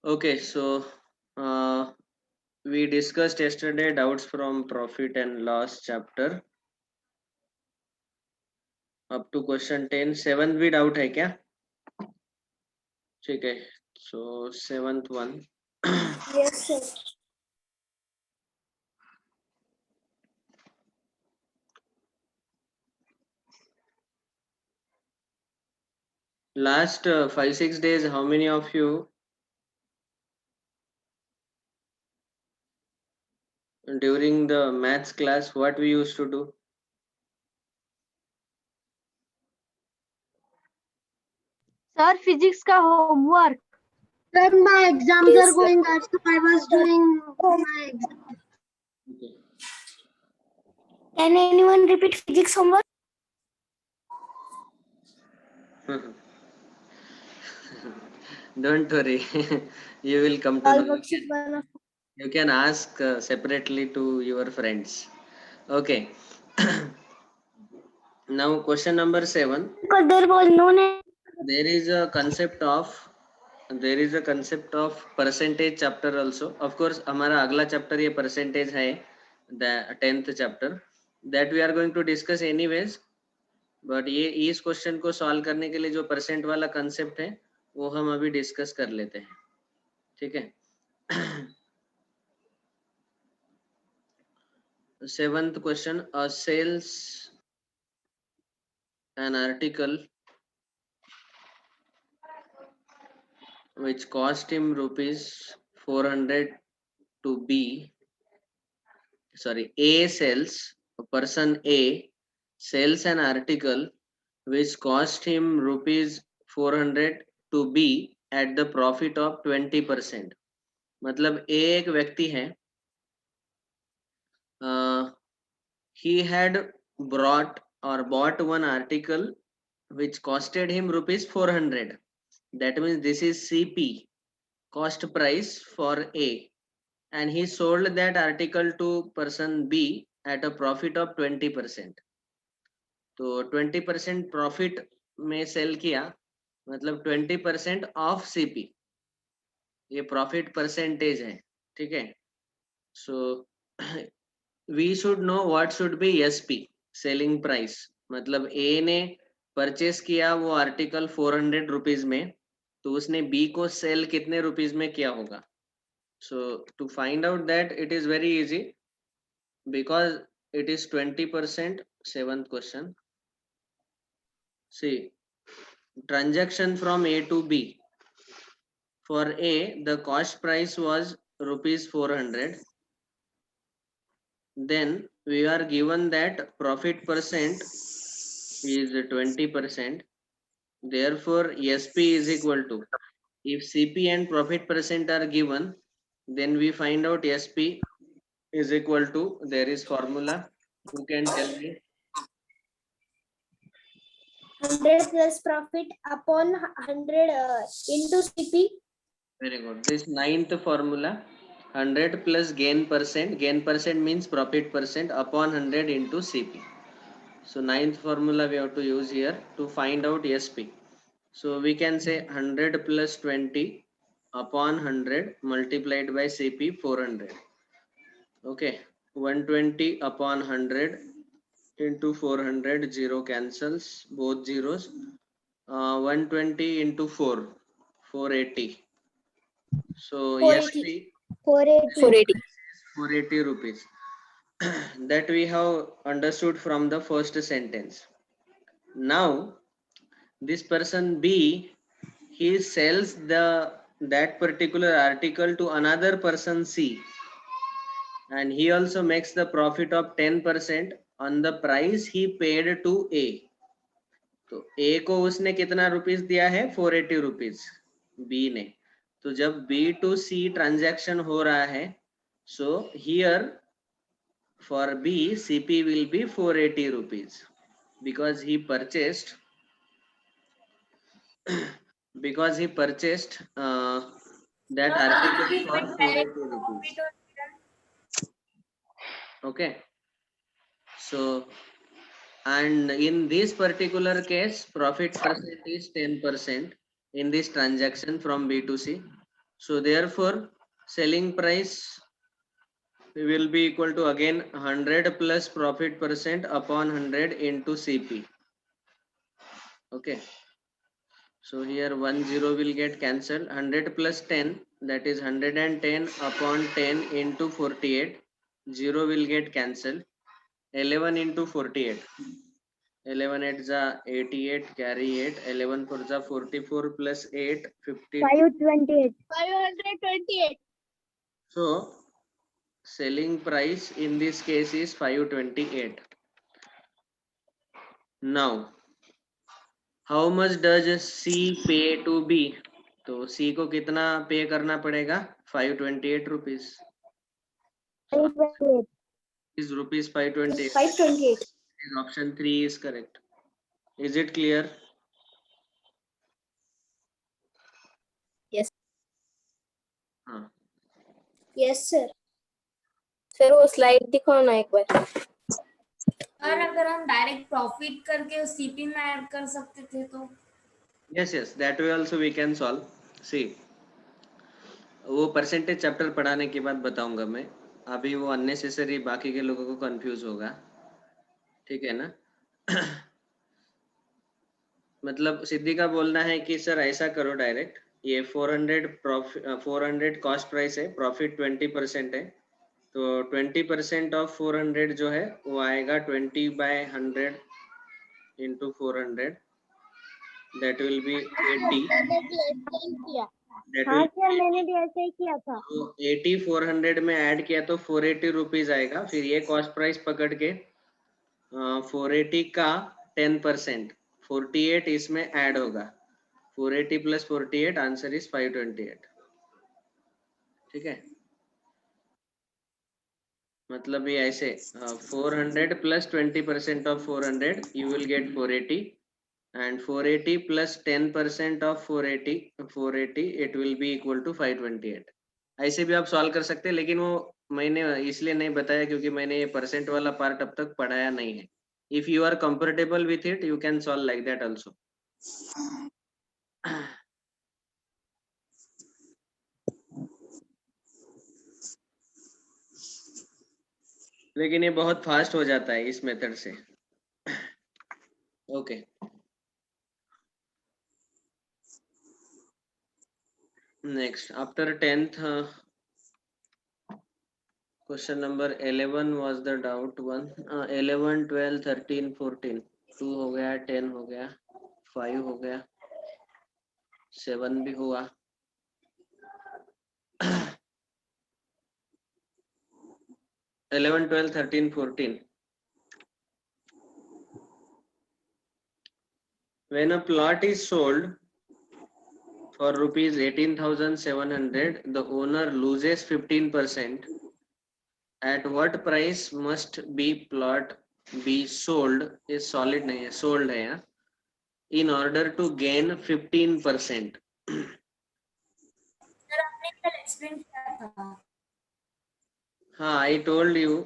Okay, so uh, we discussed yesterday doubts from profit and loss chapter up to question 10. Seventh भी doubt है क्या? ठीक है, so seventh one. Yes, sir. Last 5-6 days, how many of you during the maths class what we used to do? Sir, physics का homework. When my exams Yes, are sir. going on, so I was doing my exam. Okay. Can anyone repeat physics homework? Don't worry, you will come to All know. worksheet one. You can ask separately to your friends. Okay. Now question number 7. Because there was no name. There is a concept of percentage chapter also. Of course हमारा अगला chapter ये percentage है, the 10th chapter that we are going to discuss anyways. But ये इस question को solve करने के लिए जो परसेंट वाला कंसेप्ट है वो हम अभी डिस्कस कर लेते हैं. ठीक है. Seventh question, a sales an article which cost him rupees 400 to B. Sorry, A sells, a person A sells an article which cost him rupees 400 to B at the profit of 20%. मतलब A एक व्यक्ति है, he had brought or bought one article which costed him rupees 400. That means this is CP, cost price for A, and he sold that article to person B at a profit of 20%. तो 20% profit में cell किया, मतलब 20% of CP, ये profit percentage है. ठीक है. So we should know what should be SP, selling price. मतलब A ने परचेस किया वो आर्टिकल 400 रुपीज में, तो उसने बी को सेल कितने रुपीज में किया होगा. So to find out that it is very easy because it is 20%. Seventh question. See, transaction from A to B. For A, the cost price was rupees 400. Then we are given that profit percent is 20%. Therefore, SP is equal to, if CP and profit percent are given, then we find out SP is equal to, there is formula. Who can tell me? 100 plus profit upon 100 into CP. Very good. This ninth formula, 100 plus gain percent means profit percent upon 100 into CP. So ninth formula we have to use here to find out SP. So we can say 100 plus 20 upon 100 multiplied by CP 400. Okay, 120 upon 100 into 400, 0 cancels, both zeros. 120 into 4, 480. So 480. SP 480. 480. 480 rupees. That we have understood from the first sentence. Now this person B, he sells that particular article to another person C, and he also makes the profit of 10% on the price he paid to A. तो A को उसने कितना rupees दिया है? 480 rupees B ने. तो जब B to C transaction हो रहा है, so here for B, CP will be 480 rupees because he purchased that article for 480 rupees. Okay, so and in this particular case profit percent is 10% in this transaction from B to C. So therefore selling price will be equal to again 100 plus profit percent upon 100 into CP. Okay. So here 10 will get cancelled. 100 plus 10, that is 110 upon 10 into 48. 0 will get cancelled. 11 into 48. 11 8 za 88, carry 8. 11 4 za 44 plus 8, 50. 528. 528. So selling price in this case is 528. Now how much does C pay to B? तो C को कितना पे करना पड़ेगा? 528 rupees. 528. Is rupees 528. 528. Option 3 is correct. Is it clear? Yes. हाँ. Yes, sir. Sir वो slide दिखाओ ना एक बार। और अगर हम डायरेक्ट प्रॉफिट करके सीपी में ऐड कर सकते थे तो Yes, yes, that way also we can solve. See, वो परसेंटेज चैप्टर पढ़ाने के बाद बताऊंगा मैं. अभी वो अननेसेसरी बाकी के लोगों को कंफ्यूज होगा. ठीक है ना? मतलब सिद्धि का बोलना है कि सर ऐसा करो डायरेक्ट, ये 400 कॉस्ट प्राइस है, प्रॉफिट 20% है, तो 20% ऑफ 400 जो है वो आएगा 20/100 into 400, that will be 80. That हाँ will सर, मैंने भी ऐसे ही किया था. तो 80 400 में ऐड किया तो 480 रुपीज आएगा. फिर ये कॉस्ट प्राइस पकड़ के 480 का 10% 48 इसमें ऐड होगा. 480 प्लस 48 आंसर इज 528. ठीक है, मतलब ये ऐसे 400 plus 20% of 400 you will get 480 and 480 plus 10% of 480 it will be equal to 528. ऐसे भी आप सॉल्व कर सकते हैं, लेकिन वो मैंने इसलिए नहीं बताया क्योंकि मैंने ये परसेंट वाला पार्ट अब तक पढ़ाया नहीं है. If you are comfortable with it you can solve like that also. लेकिन ये बहुत फास्ट हो जाता है इस मेथड से. Okay. Next, after 10th, question number 11 was the doubt one. 11, 12, 13, 14, 2 हो गया, 10 हो गया, 5 हो गया, 7 भी हुआ. 11, 12, 13, 14. When a plot is sold for rupees 18,700, the owner loses 15%. At what price must be plot be sold? is solid नहीं है, sold है यहाँ. In order to gain 15%. Sir आपने कल एक्सप्लेन किया था. हाँ, I told you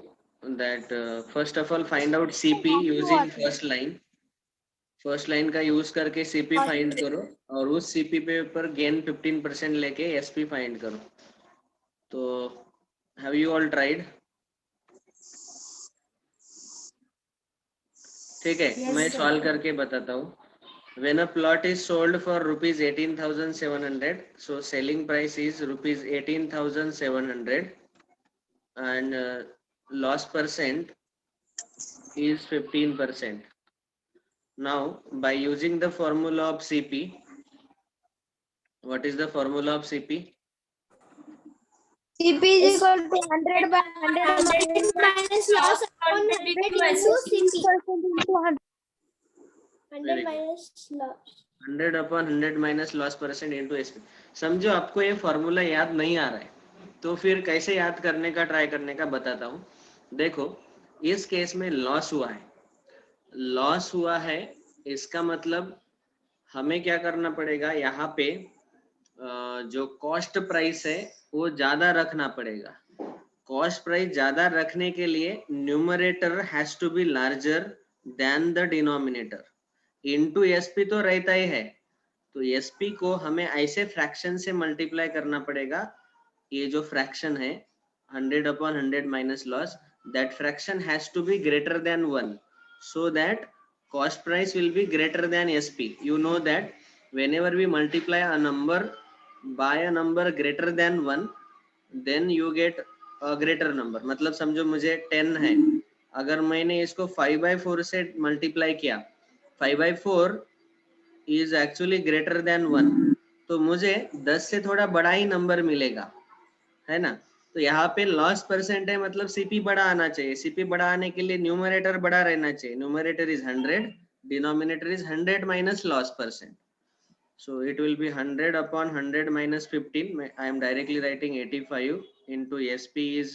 that first of all find out CP using first line. First line का यूज करके सीपी फाइंड करो और उस सीपी पे ऊपर गेन 15% लेके एसपी फाइंड करो. तो हैव यू ऑल ट्राइड? ठीक है, Yes, मैं sir. सॉल्व करके बताता हूँ. When a plot is sold for rupees 18,700, so selling price is rupees 18,700 and loss percent is 15%. Now, by using the formula of CP, what is the formula of CP? CP is equal to 100 by 100 minus loss upon 100 into 6% into 100. 100 minus loss. 100 upon 100 minus loss percent into SP. समझो आपको ये formula याद नहीं आ रहा है तो फिर कैसे याद करने का ट्राई करने का बताता हूँ. देखो, इस केस में लॉस हुआ है. लॉस हुआ है इसका मतलब हमें क्या करना पड़ेगा, यहाँ पे जो कॉस्ट प्राइस है वो ज्यादा रखना पड़ेगा. कॉस्ट प्राइस ज्यादा रखने के लिए numerator has to be larger than the denominator. Into SP तो रहता ही है, तो एसपी को हमें ऐसे फ्रैक्शन से मल्टीप्लाई करना पड़ेगा, ये जो फ्रैक्शन है 100/100 minus loss, that fraction has to be greater than 1 so that cost price will be greater than SP. You know that whenever we multiply a number by a number greater than 1 then you get a greater number. मतलब समझो मुझे 10 है, अगर मैंने इसको 5/4 से multiply किया, 5/4 is actually greater than 1, तो मुझे 10 से थोड़ा बड़ा ही नंबर मिलेगा, है ना। तो यहाँ पे लॉस परसेंट है, मतलब सीपी बड़ा आना चाहिए। सीपी बड़ा आने के लिए न्यूमरेटर बड़ा रहना चाहिए। Numerator is 100, denominator is 100 minus loss percent, so it will be 100/100 minus 15. I am directly writing 85 into SP is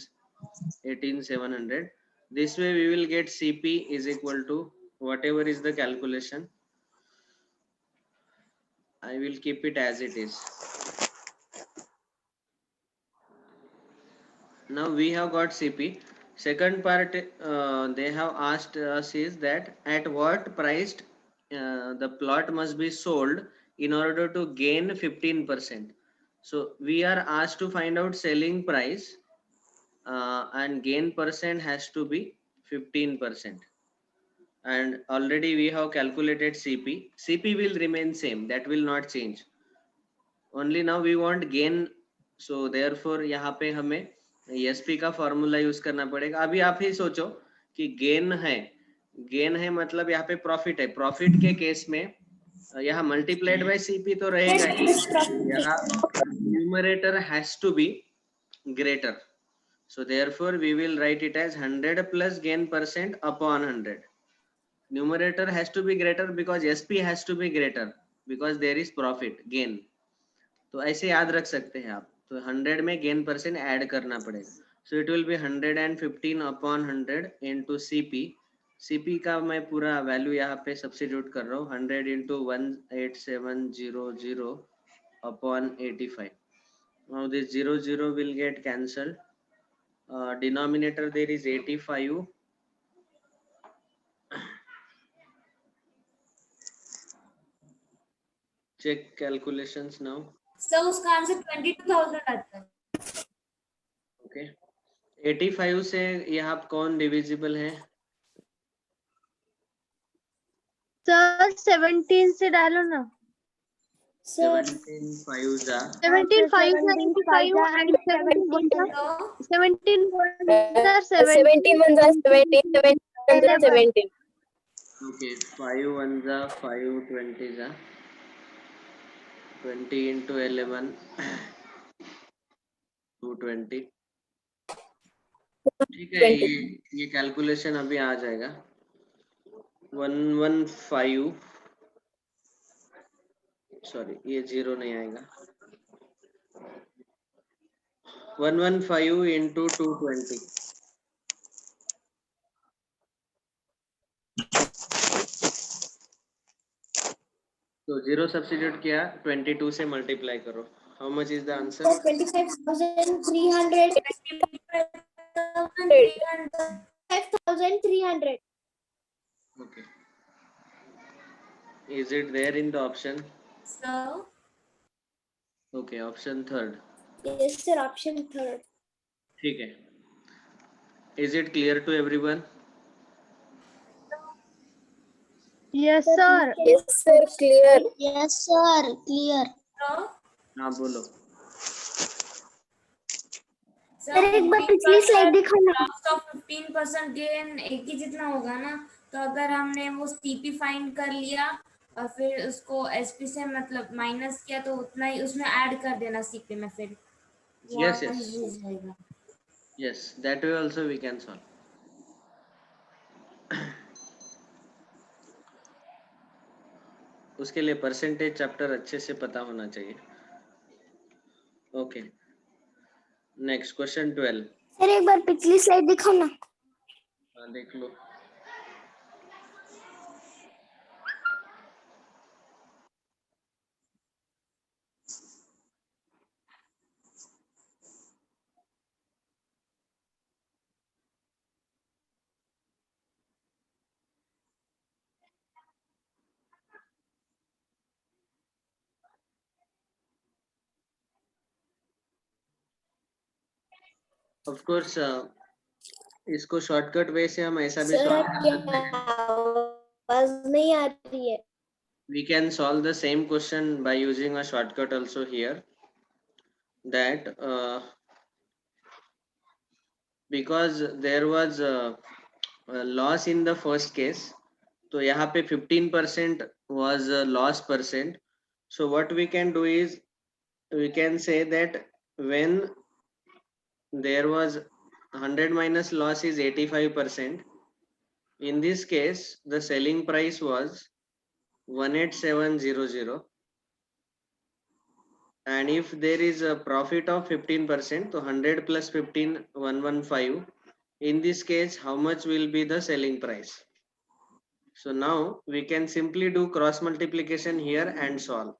18700. This way we will get CP is equal to whatever is the calculation. I will keep it as it is. Now we have got CP. Second part they have asked us is that at what price the plot must be sold in order to gain 15%. So we are asked to find out selling price and gain percent has to be 15%. And already we have calculated CP. CP will remain same, that will not change. Only now we want gain, so therefore यहाँ पे हमें SP का formula use करना पड़ेगा। अभी आप ही सोचो कि गेन है मतलब यहाँ पे प्रॉफिट है। प्रॉफिट के केस में यहाँ मल्टीप्लाइड बाय सीपी तो रहेगा ही, यहाँ numerator has to be greater, so therefore we will write it as 100 plus gain percent upon 100. Numerator has to be greater because SP has to be greater because there is profit gain. तो ऐसे याद रख सकते हैं आप। तो 100 में gain percent add करना पड़ेगा, so it will be 115/100 into CP. CP का मैं पूरा वैल्यू यहाँ पे सब्स्टिट्यूट कर रहा हूँ, 100 into 18700/85. Now this 0 will get cancelled. Denominator there is 85. Check calculations now. Sir उसका आंसर 22,000 आता है। Okay. 85 से यहाँ कौन डिविजिबल है? सर 17 से डालो ना। 17 5 जा 17 5 95 and 17 17 1 जा 17, 17 1 जा 17. ओके 5 1 जा 5 20 जा 20 into 11 220. ठीक है, ये कैलकुलेशन अभी आ जाएगा। 115 सॉरी ये 0 नहीं आएगा। 115 into 220. तो 0 सब्स्टिट्यूट किया, 22 से मल्टीप्लाई करो। How much is the answer? 25,300. 5,300. Okay. Is it there in the option? Sir Okay, option third. Yes, sir. Option third. ठीक है। Is it clear to everyone? Yes sir. Yes sir, clear. Yes, sir. Clear. हाँ बोलो। Sir एक बार पिछली slide दिखाना। Loss of 15% gain एक ही जितना होगा ना, तो अगर हमने वो सीपी फाइंड कर लिया और फिर उसको एसपी से मतलब माइनस किया तो उतना ही उसमें ऐड कर देना सीपी में, फिर Yes, वो yes. हो जाएगा। Yes, that way also we can solve. उसके लिए परसेंटेज चैप्टर अच्छे से पता होना चाहिए। Okay, next question 12। सर एक बार पिछली स्लाइड दिखाओ ना। हाँ देख लो। ऑफ कोर्स इसको शॉर्टकट वे से हम ऐसा भी सर सॉल्व आपकी आवाज नहीं आ रही है. we can solve the same question by using a shortcut also here, that because there was a loss in the first case, तो यहाँ पे 15% was a loss percent. So what we can do is we can say that when there was 100 minus loss is 85%. In this case, the selling price was 18700, and if there is a profit of 15%, so 100 plus 15, 115. In this case, how much will be the selling price? So now we can simply do cross multiplication here and solve.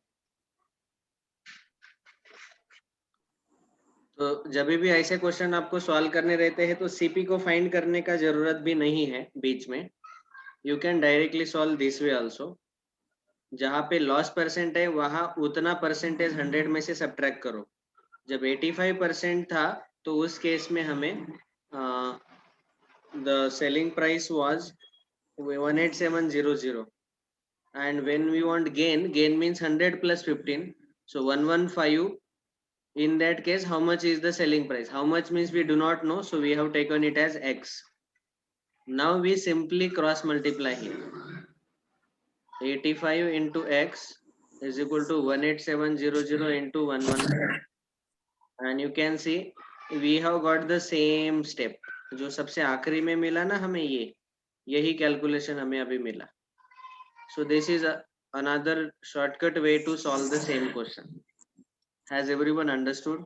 तो जब भी ऐसे question आपको solve करने रहते हैं तो CP को फाइंड करने का जरूरत भी नहीं है बीच में. You can directly solve this way also. जहाँ पे लॉस परसेंट है वहां उतना परसेंटेज 100 में से सब्ट्रैक्ट करो. जब 85% था तो उस केस में हमें the selling price was 18700, and when we want gain means 100 plus 15, so 115. In that case, how much is the selling price? How much means we do not know, so we have taken it as x. Now we simply cross multiply here. 85 into x is equal to 18700 into 115, and you can see we have got the same step. जो सबसे आखिरी में मिला ना हमें, यही calculation हमें अभी मिला. So this is another shortcut way to solve the same question. Has everyone understood?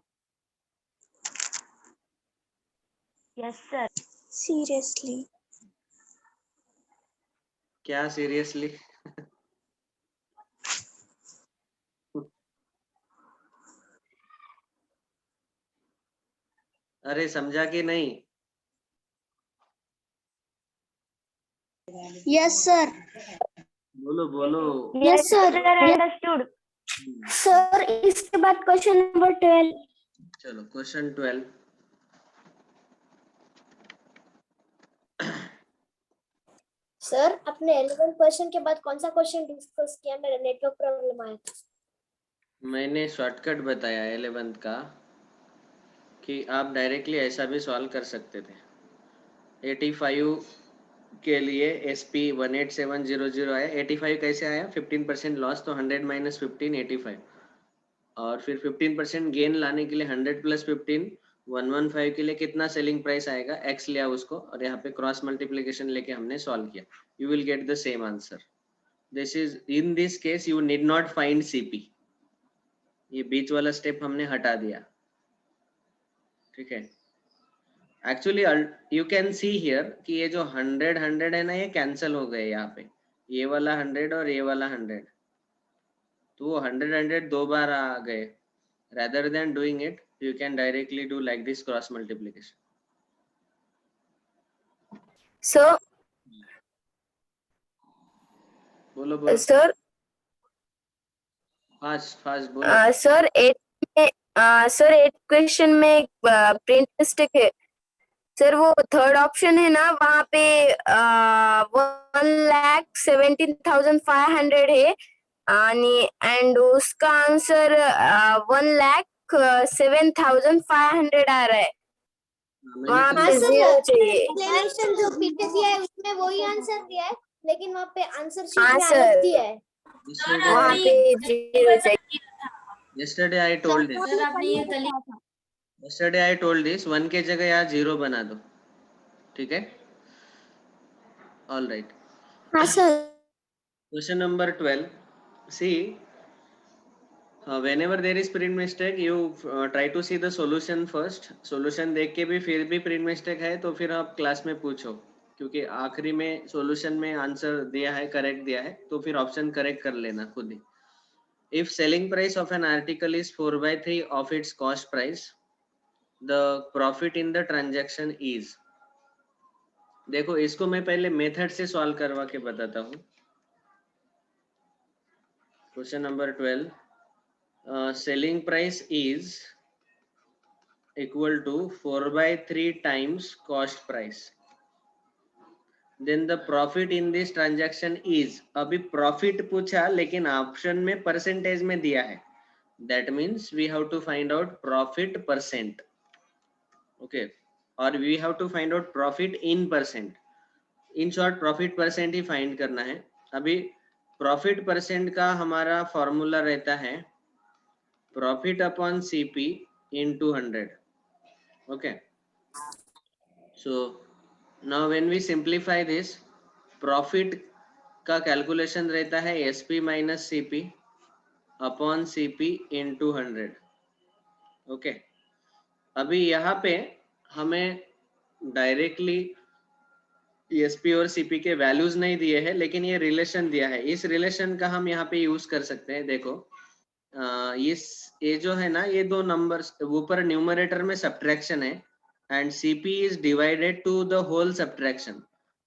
Yes, sir. Seriously. क्या seriously? अरे समझा कि नहीं? Yes, sir. बोलो बोलो. Yes, sir. Understood. सर इसके बाद क्वेश्चन नंबर 12. चलो क्वेश्चन 12. सर आपने 11 क्वेश्चन के बाद कौन सा क्वेश्चन डिस्कस किया? मेरा नेटवर्क प्रॉब्लम आया था. मैंने शॉर्टकट बताया 11th का कि आप डायरेक्टली ऐसा भी सॉल्व कर सकते थे. 85 के लिए SP 18700 आया. 85 कैसे आया? 15% लॉस, तो 100 माइनस 15 85, और फिर 15% गेन लाने के लिए 100 प्लस 15 115 के लिए कितना सेलिंग प्राइस आएगा, x लिया उसको, और यहाँ पे क्रॉस मल्टीप्लिकेशन लेके हमने सॉल्व किया. You will get the same answer. This is in this case you need not find CP. ये बीच वाला स्टेप हमने हटा दिया. ठीक है. Actually you can see here कि ये जो 100 है ना, ये कैंसिल हो गए यहाँ पे. ये वाला 100 और ये वाला 100, तो वो 100 दो बार आ गए. rather than doing it, you can directly do like this cross multiplication. So, बोलो बोलो. sir, फास्ट बोलो. सर 8 क्वेश्चन में प्रिंट मिस्टेक है. सर वो थर्ड ऑप्शन है ना, वहाँ पे 1,17,500 है, एंड उसका आंसर 1,07,500 आ रहा है. वहाँ पे जीरो चाहिए. एक्सप्लेनेशन जो पीछे दिया है उसमें वही आंसर दिया है, लेकिन वहाँ पे आंसर शीट हाँ, में सर. अलग दिया है. वहाँ पे जीरो चाहिए. Yesterday I told this. Sir आपने ये कल Yesterday I told this. 1 के जगह यहाँ 0 बना दो. ठीक है. All right. हाँ sir. Question number 12. See, whenever there is print mistake, you try to see the solution first. Solution देख के भी फिर भी print mistake है तो फिर आप क्लास में पूछो, क्योंकि आखिरी में solution में आंसर दिया है, करेक्ट दिया है, तो फिर ऑप्शन करेक्ट कर लेना खुद ही. If selling price of an article is 4/3 of its cost price, the profit in the transaction is. देखो इसको मैं पहले मेथड से सॉल्व करवा के बताता हूँ. Question number 12. Selling price is equal to 4/3 times cost price. Then the profit in this transaction is, अभी profit पूछा लेकिन ऑप्शन में परसेंटेज में दिया है. That means we have to find out profit percent. Okay, or we have to find out profit in percent. In short, profit percent he find करना है. अभी profit percent का हमारा फॉर्मूला रहता है profit upon CP into 100. Okay, so now when we simplify this, profit का calculation रहता है SP minus CP upon CP into 100. Okay, अभी यहाँ पे हमें डायरेक्टली SP और CP के वैल्यूज नहीं दिए हैं, लेकिन ये रिलेशन दिया है. इस रिलेशन का हम यहाँ पे यूज कर सकते हैं. देखो ये जो है ना, ये दो नंबर्स ऊपर न्यूमरेटर में सब्ट्रैक्शन है and CP is divided to the whole subtraction.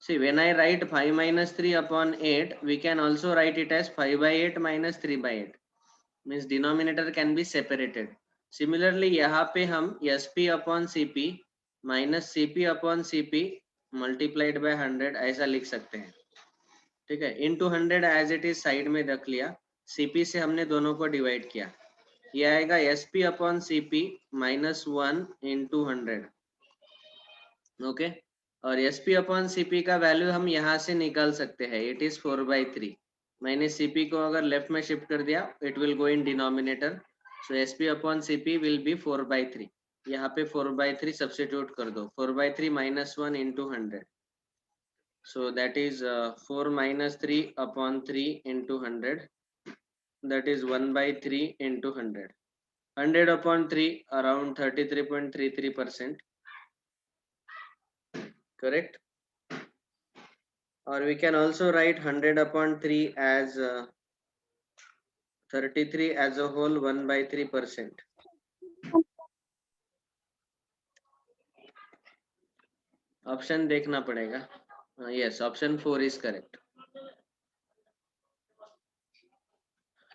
See, when I write 5 minus 3 upon 8, we can also write it as 5 by 8 minus 3 by 8. Means denominator can be separated. Similarly, यहाँ पे हम SP upon CP minus CP upon CP multiplied by 100 ऐसा लिख सकते हैं. ठीक है, into 100 as it is side में रख लिया. CP से हमने दोनों को डिवाइड किया. ये आएगा SP upon CP minus 1 into 100. Okay, और SP अपॉन CP का वैल्यू हम यहाँ से निकाल सकते हैं. It is 4/3. मैंने CP को अगर लेफ्ट में शिफ्ट कर दिया, it will go in denominator. So SP upon CP will be 4/3. यहाँ पे 4/3 सब्स्टिट्यूट कर दो. 4/3 minus 1 into 100. So that is 4 minus 3 upon 3 into 100. That is 1/3 into 100. 100 upon 3 around 33.33%. Correct? Or we can also write 100 upon 3 as 33 as a whole 1/3%. Option देखना पड़ेगा. Yes, option 4 is correct.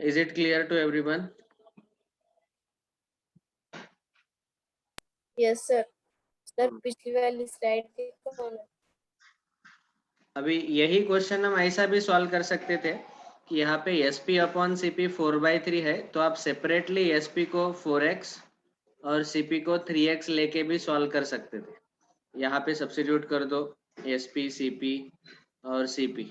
Is it clear to everyone? Yes, sir. Sir, पिछली वाली slide देखो ना. अभी यही question हम ऐसा भी सॉल्व कर सकते थे कि यहाँ पे SP अपॉन CP 4/3 है, तो आप सेपरेटली SP को 4x और CP को 3x लेके भी सॉल्व कर सकते थे. यहाँ पे सब्स्टिट्यूट कर दो SP, CP और CP.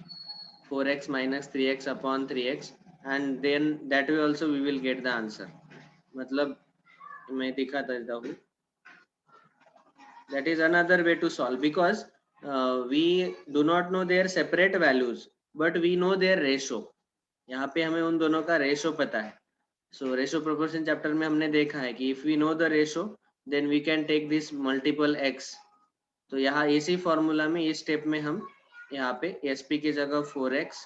4x minus 3x upon 3x, and then that way also we will get the answer. मतलब मैं दिखा देता हूँ. That is another way to solve, because we do not know their separate values, but we know their ratio. यहाँ पे हमें उन दोनों का रेशो पता है. So ratio proportion चैप्टर में हमने देखा है कि if we know the ratio, then we can take this multiple x. तो यहाँ इसी फॉर्मूला में इस स्टेप में हम यहाँ पे SP की जगह 4x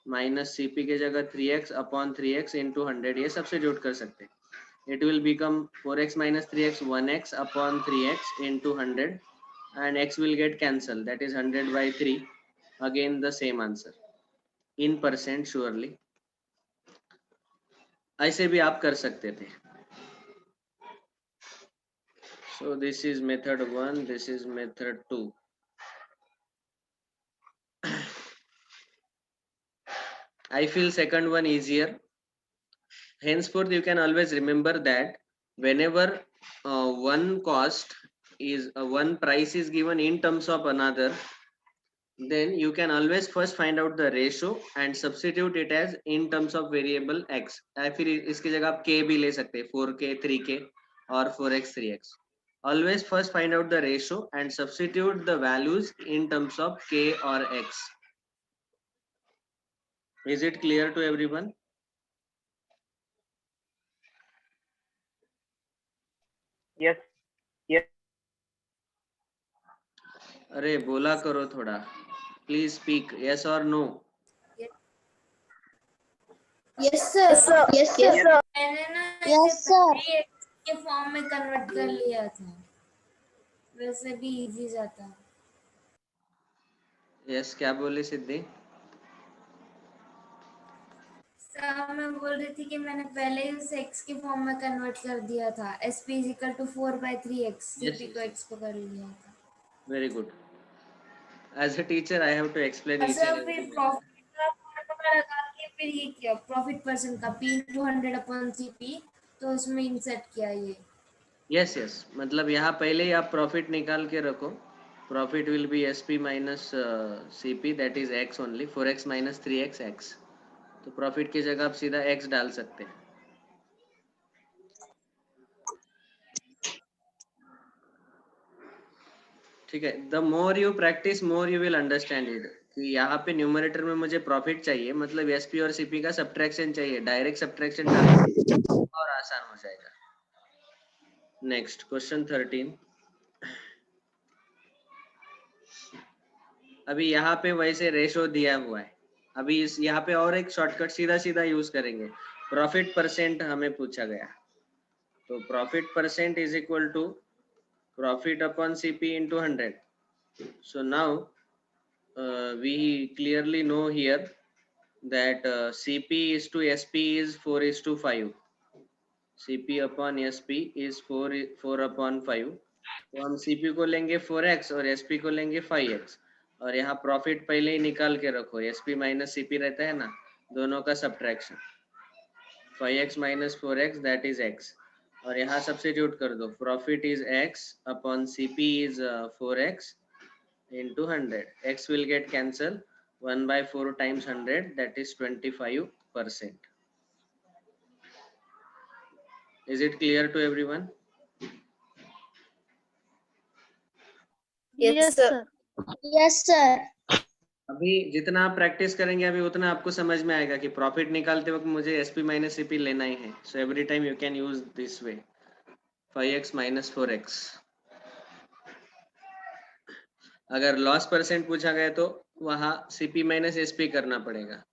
माइनस CP की जगह 3x अपॉन 3x इंटू 100 ये सब्स्टिट्यूट कर सकते हैं. It will become 4x minus 3x 1x upon 3x into 100, and x will get cancelled. That is 100/3. Again the same answer in percent surely. ऐसे भी आप कर सकते थे. So this is method 1, this is method 2. I feel second one easier. Henceforth you can always remember that whenever one cost is one price is given in terms of another, then you can always first find out the ratio and substitute it as in terms of variable x. फिर इसकी जगह आप k भी ले सकते हैं, 4k 3k और 4x 3x. Always first find out the ratio and substitute the values in terms of k or x. Is it clear to everyone? Yes. Yes. अरे बोला करो थोड़ा. Please speak. Yes or no? Yes, sir. Yes, sir. मैंने ना Yes, इसे sir. पहले ही x के form में कन्वर्ट कर लिया था, वैसे भी इजी जाता है. Yes, क्या बोली सिद्धि? सर मैं बोल रही थी कि मैंने पहले ही उसे x के फॉर्म में कन्वर्ट कर दिया था, SP is equal to 4/3x, Yes, CP को x को कर लिया था। very good. As a teacher, I have to explain और each and सर every फिर method. प्रॉफिट का फॉर्मूला लगा के फिर ये किया प्रॉफिट परसेंट का P into 100/CP, तो उसमें इंसर्ट किया ये। Yes, yes. मतलब यहाँ पहले ही आप प्रॉफिट निकाल के रखो. Profit will be SP minus CP, that is x only. 4x minus 3x x. तो प्रॉफिट की जगह आप सीधा x डाल सकते हैं. ठीक है. The more you practice more you will understand it. कि यहाँ पे न्यूमरेटर में मुझे प्रॉफिट चाहिए, मतलब एसपी और सीपी का सब्ट्रैक्शन चाहिए. डायरेक्ट सब्ट्रैक्शन डाल और आसान हो जाएगा. Next question 13. अभी यहाँ पे वैसे रेशो दिया हुआ है. अभी इस यहाँ पे और एक शॉर्टकट सीधा सीधा यूज करेंगे. प्रॉफिट परसेंट हमें पूछा गया, तो profit percent is equal to profit upon CP into 100. So now we clearly know here that CP is to SP is 4:5. CP upon SP is 4 upon 5. तो हम CP को लेंगे 4x और SP को लेंगे 5x. और यहाँ प्रॉफिट पहले ही निकाल के रखो. SP माइनस CP रहता है ना, दोनों का subtraction. 5x minus 4x that is x. और यहाँ सब्स्टिट्यूट कर दो. Profit is x upon CP is 4x into 100. X will get cancelled. 1/4 times 100, that is 25%. Is it clear to everyone? Yes, sir. Yes, sir. अभी जितना आप practice करेंगे अभी उतना आपको समझ में आएगा कि प्रॉफिट निकालते वक्त मुझे SP माइनस CP लेना ही है. So every time you can use this way. 5x minus 4x. अगर लॉस परसेंट पूछा गया तो वहां CP माइनस SP करना पड़ेगा.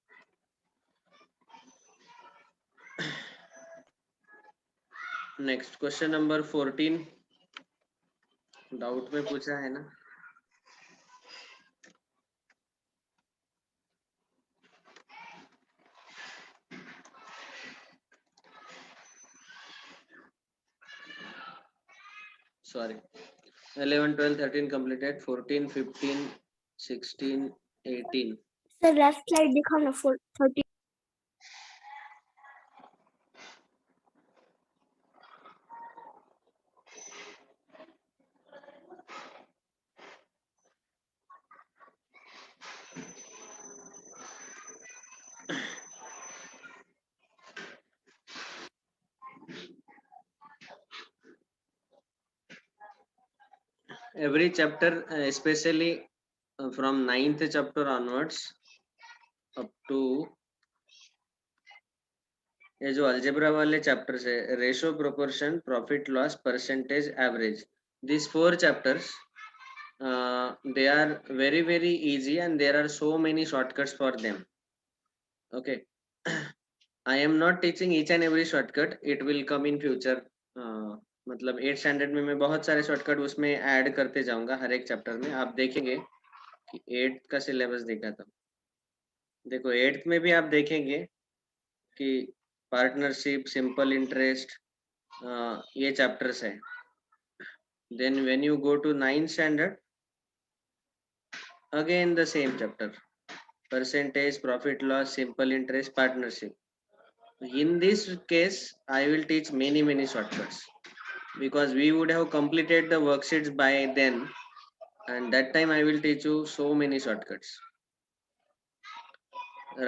Next question number 14. डाउट में पूछा है ना. Sorry. 11, 12, 13 completed. 14, 15, 16, 18. Sir left slide दिखाओ ना 30. Every chapter, especially from 9th chapter onwards up to ये जो अलजेब्रा वाले चैप्टर्स है, ratio, proportion, profit loss, percentage, average, these 4 chapters they are very very easy and there are so many shortcuts for them. Okay. I am not teaching each and every shortcut, it will come in future. मतलब 8th standard में मैं बहुत सारे shortcut उसमें add करते जाऊंगा हर एक chapter में. आप देखेंगे कि 8th का सिलेबस देखा था. देखो 8th में भी आप देखेंगे कि पार्टनरशिप, सिंपल इंटरेस्ट, ये चैप्टर्स है. Then when you go to 9th standard, again the same chapter, percentage, profit loss, simple interest, partnership. In this case, I will teach many shortcuts because we would have completed the worksheets by then, and that time I will teach you so many shortcuts.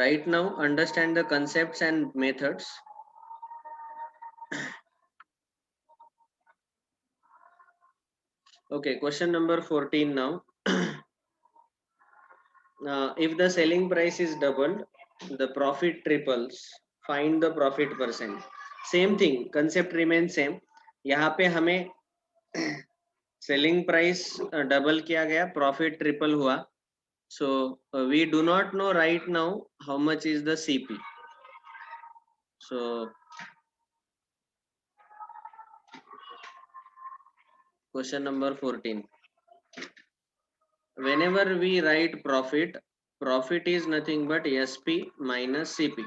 Right now, understand the concepts and methods. Okay, question number 14 now. If the selling price is doubled, the profit triples. Find the profit percent. Same thing, concept remains same. यहाँ पे हमें selling price double किया गया, profit triple हुआ. So we do not know right now how much is the CP. So question number 14. Whenever we write profit, profit is nothing but SP minus CP.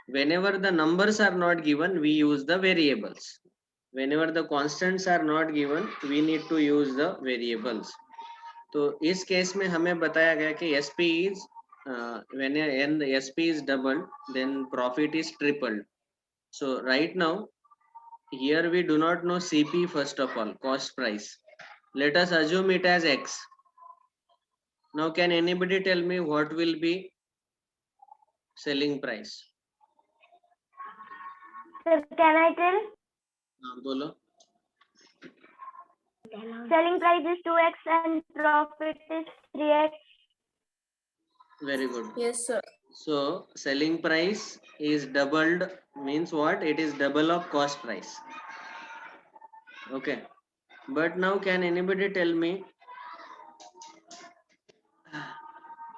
whenever the numbers are not given, we use the variables. Whenever the constants are not given, we need to use the variables. तो इस case में हमें बताया गया कि SP is when SP is doubled, then profit is tripled. So right now, here we do not know CP first of all, cost price. Let us assume it as X. Now can anybody tell me what will be selling price? Sir, can I tell? बोलो. Selling price is 2x and profit is 3x. Very good. Yes, sir. So selling price is doubled means what? It is double of cost price. Okay. But now can anybody tell me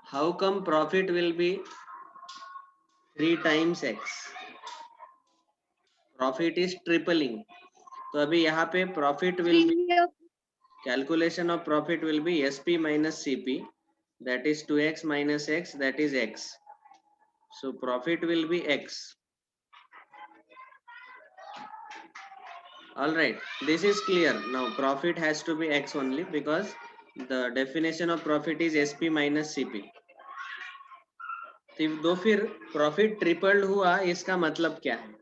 how come profit will be 3 times X? Profit is tripling. तो अभी यहाँ पे profit will be, calculation of profit will be SP minus CP, that is 2x minus X, that is X. So profit will be X. All right, this is clear. Now profit has to be X only because the definition of profit is SP minus CP. तो फिर profit tripled हुआ, इसका मतलब क्या है?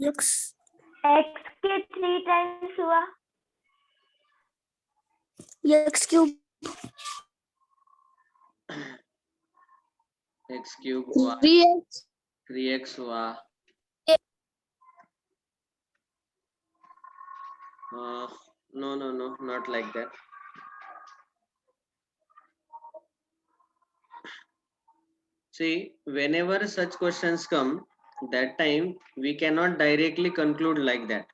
X के 3 times हुआ. X cube. X cube हुआ, 3x. 3x हुआ. No, not like that. See, whenever such questions come, that time we cannot directly conclude like that.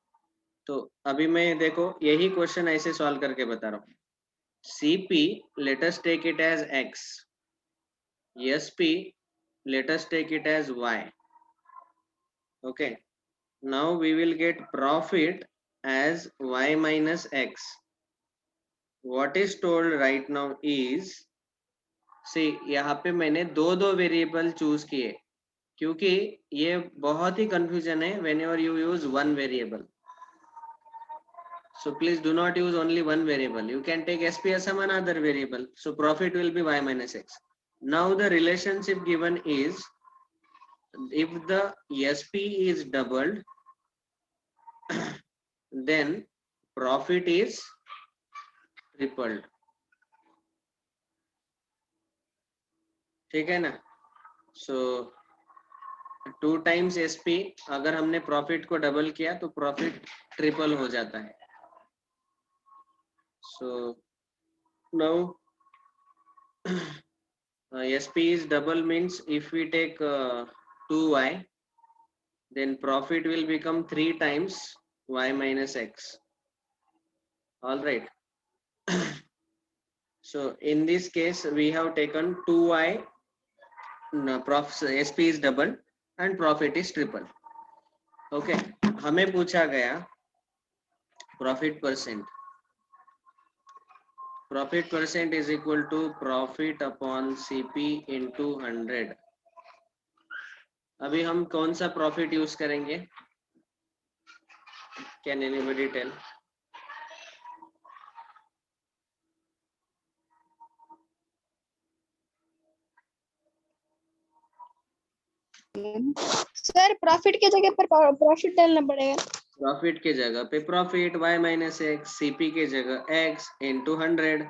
तो अभी मैं देखो यही क्वेश्चन ऐसे सॉल्व करके बता रहा हूँ. CP, let us take it as X. SP, let us take it as Y. Okay. Now we will get profit as Y minus X. What is told right now is, see, यहाँ पे मैंने दो variable choose किए क्योंकि ये बहुत ही confusion है whenever you use one variable. So please do not use only one variable. You can take SP as some another variable. So profit will be Y minus X. Now the relationship given is, if the SP is doubled, then profit is tripled. ठीक है ना? So 2 times SP, अगर हमने profit को double किया तो profit triple हो जाता है. So now SP is double means if we take 2y, then profit will become 3 times Y minus X. All right. So in this case we have taken 2y, SP is double and profit is triple. Okay. हमें पूछा गया profit percent. Profit percent is equal to profit upon CP into 100. अभी हम कौन सा profit use करेंगे? Can anybody tell? Sir profit की जगह पर प्रॉफिट डालना पड़ेगा. प्रॉफिट के जगह पे profit Y minus X, CP के जगह X into 100.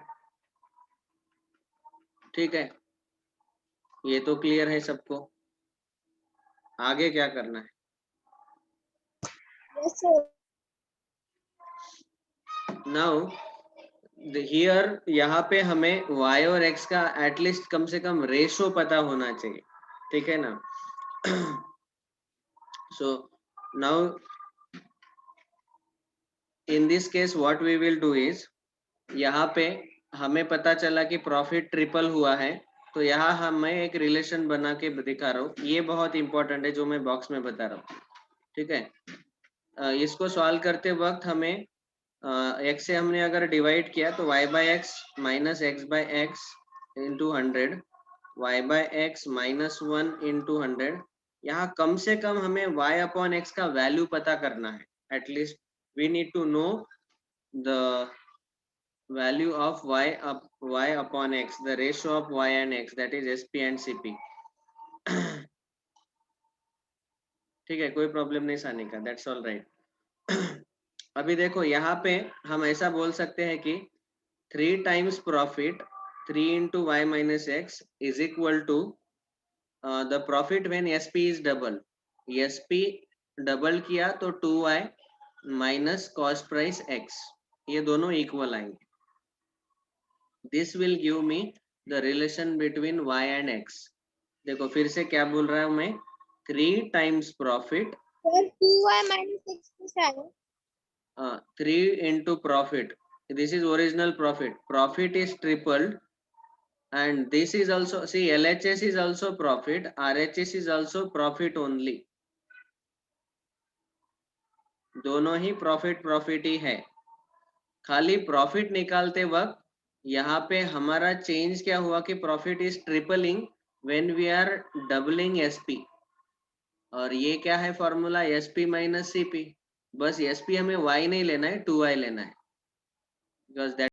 ठीक है, ये तो क्लियर है सबको. आगे क्या करना है? Yes, sir. नाउ हियर यहाँ पे हमें Y और X का एटलीस्ट कम से कम रेशो पता होना चाहिए. ठीक है ना? So now in this case what we will do is, यहाँ पे हमें पता चला कि प्रॉफिट ट्रिपल हुआ है, तो यहाँ हमें एक रिलेशन बना के दिखा रहा हूँ. ये बहुत इंपॉर्टेंट है जो मैं बॉक्स में बता रहा हूँ. ठीक है, इसको सॉल्व करते वक्त हमें x से हमने अगर डिवाइड किया तो y by x minus x by x into 100, y by x minus 1 into 100. यहाँ कम से कम हमें y upon x का वैल्यू पता करना है. At least we need to know the value of y upon x, the ratio of y and x, that is sp and cp. ठीक है, कोई प्रॉब्लम नहीं सानी का, दैट्स ऑल राइट. अभी देखो यहाँ पे हम ऐसा बोल सकते हैं कि 3 times profit 3 into y minus x is equal to the profit when sp is double. sp double किया तो 2y minus cost price x, ये दोनों इक्वल आएंगे. This will give me the relation between y and x. देखो फिर से क्या बोल रहा हूँ मैं, 3 times profit, Sir, 2y minus x is 3 into profit. This is original profit. Profit is tripled, and this is also, see, LHS is also profit, RHS is also profit only. दोनों ही profit ही है. खाली profit निकालते वक्त यहाँ पे हमारा change क्या हुआ कि profit is tripling when we are doubling SP. और ये क्या है फॉर्मूला, एसपी माइनस सीपी. बस एसपी हमें y नहीं लेना है, 2y लेना है, बिकॉज दैट